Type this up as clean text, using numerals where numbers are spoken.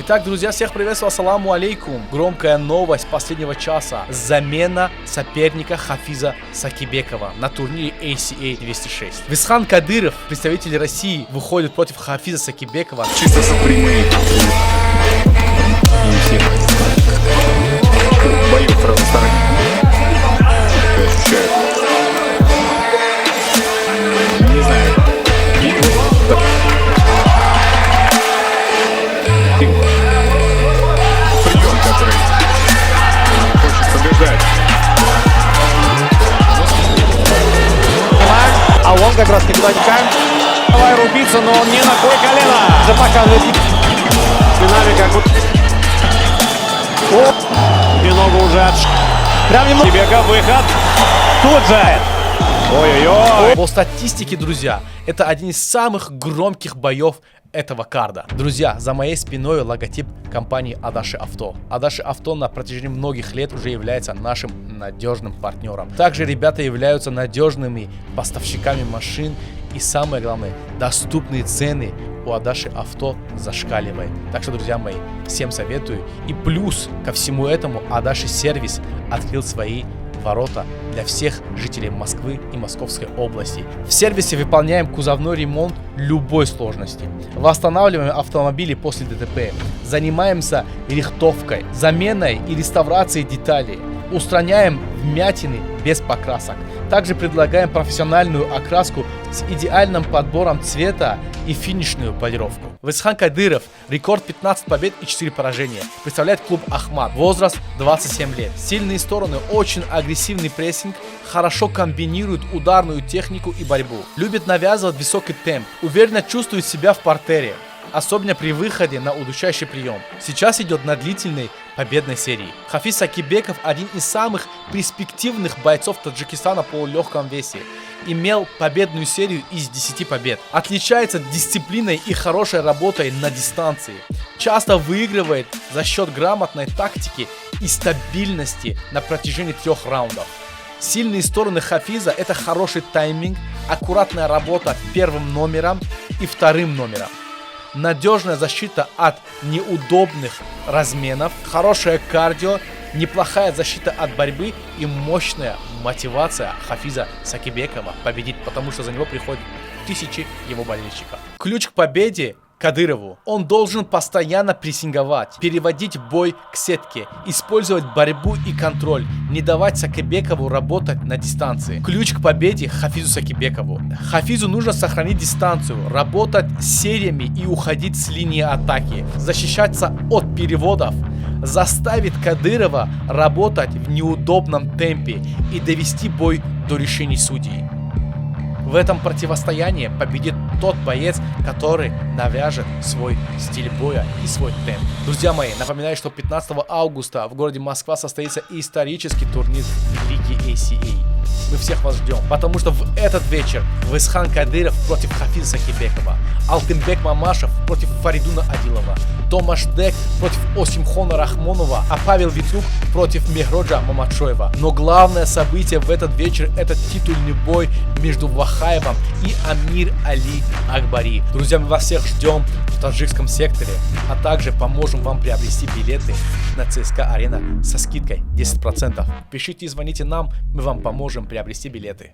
Итак, друзья, всех приветствую, ассаламу алейкум. Громкая новость последнего часа. Замена соперника Хафиза Сакибекова на турнире ACA 206. Висхан Кадыров, представитель России, выходит против Хафиза Сакибекова. Чисто со прямые. Не всех. Боюсь сразу старых. Не знаю. Прием, который хочет побеждать. А он как раз никуда не камень. Давай рубиться, но он не на кой колено. Уже показывает динамика. И ногу уже прям немного. Бега выход. Тут же. Ой-ой-ой. По статистике, друзья, это один из самых громких боев этого карда. Друзья, за моей спиной логотип компании Adachi Auto. Adachi Auto на протяжении многих лет уже является нашим надежным партнером. Также ребята являются надежными поставщиками машин. И самое главное, доступные цены у Adachi Auto зашкаливают. Так что, друзья мои, всем советую. И плюс ко всему этому Adachi Сервис открыл свои ворота для всех жителей Москвы и Московской области. В сервисе выполняем кузовной ремонт любой сложности. Восстанавливаем автомобили после ДТП. Занимаемся рихтовкой, заменой и реставрацией деталей. Устраняем вмятины без покрасок. Также предлагаем профессиональную окраску с идеальным подбором цвета и финишную полировку. Висхан Кадыров, рекорд 15 побед и 4 поражения. Представляет клуб Ахмат. Возраст 27 лет. Сильные стороны, очень агрессивный прессинг, хорошо комбинирует ударную технику и борьбу. Любит навязывать высокий темп. Уверенно чувствует себя в партере. Особенно при выходе на удушающий прием. Сейчас идет на длительной победной серии. Хафиз Сакибеков один из самых перспективных бойцов Таджикистана по легком весе. Имел победную серию из 10 побед. Отличается дисциплиной и хорошей работой на дистанции. Часто выигрывает за счет грамотной тактики и стабильности на протяжении 3 раундов. Сильные стороны Хафиза — это хороший тайминг, аккуратная работа первым номером и вторым номером. Надежная защита от неудобных разменов, хорошее кардио, неплохая защита от борьбы и мощная мотивация Хафиза Сакибекова победить, потому что за него приходят тысячи его болельщиков. Ключ к победе Кадырову. Он должен постоянно прессинговать, переводить бой к сетке, использовать борьбу и контроль, не давать Сакибекову работать на дистанции. Ключ к победе Хафизу Сакибекову. Хафизу нужно сохранить дистанцию, работать сериями и уходить с линии атаки, защищаться от переводов, заставить Кадырова работать в неудобном темпе и довести бой до решений судей. В этом противостоянии победит тот боец, который навяжет свой стиль боя и свой темп. Друзья мои, напоминаю, что 15 августа в городе Москва состоится исторический турнир Лиги ACA. Мы всех вас ждем, потому что в этот вечер Висхан Кадыров против Хафиза Сакибекова, Алтынбек Мамашев против Фаридуна Адилова, Томаш Дек против Осимхона Рахмонова, а Павел Витрук против Мехроджа Мамачоева. Но главное событие в этот вечер — это титульный бой между Вахаевым и Амир Али Акбари. Друзья, мы вас всех ждем в таджикском секторе, а также поможем вам приобрести билеты на ЦСКА Арена со скидкой 10%. Пишите и звоните нам, мы вам поможем приобрести билеты.